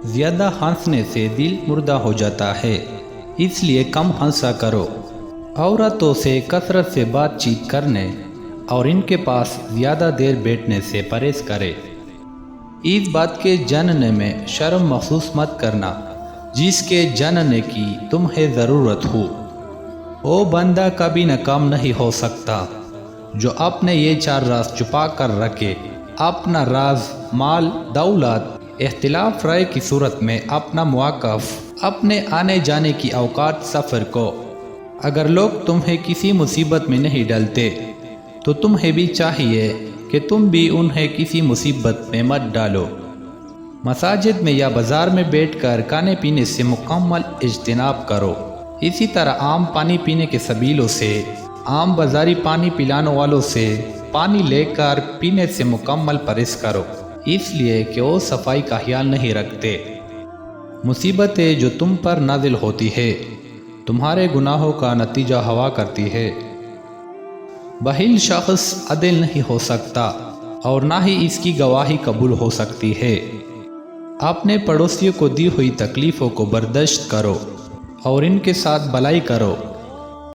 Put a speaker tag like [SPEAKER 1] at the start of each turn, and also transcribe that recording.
[SPEAKER 1] زیادہ ہنسنے سے دل مردہ ہو جاتا ہے، اس لیے کم ہنسا کرو۔ عورتوں سے کثرت سے بات چیت کرنے اور ان کے پاس زیادہ دیر بیٹھنے سے پرہیز کرے۔ اس بات کے جاننے میں شرم محسوس مت کرنا جس کے جاننے کی تمہیں ضرورت ہو۔ وہ بندہ کبھی ناکام نہیں ہو سکتا جو اپنے یہ 4 راز چھپا کر رکھے۔ اپنا راز، مال، دولت، اختلاف رائے کی صورت میں اپنا موقف، اپنے آنے جانے کی اوقات، سفر کو۔ اگر لوگ تمہیں کسی مصیبت میں نہیں ڈالتے تو تمہیں بھی چاہیے کہ تم بھی انہیں کسی مصیبت میں مت ڈالو۔ مساجد میں یا بازار میں بیٹھ کر کھانے پینے سے مکمل اجتناب کرو۔ اسی طرح عام پانی پینے کے سبیلوں سے، عام بازاری پانی پلانے والوں سے پانی لے کر پینے سے مکمل پرہیز کرو، اس لیے کہ وہ صفائی کا خیال نہیں رکھتے۔ مصیبتیں جو تم پر نازل ہوتی ہے تمہارے گناہوں کا نتیجہ ہوا کرتی ہے۔ بخیل شخص عادل نہیں ہو سکتا اور نہ ہی اس کی گواہی قبول ہو سکتی ہے۔ اپنے پڑوسیوں کو دی ہوئی تکلیفوں کو برداشت کرو اور ان کے ساتھ بھلائی کرو۔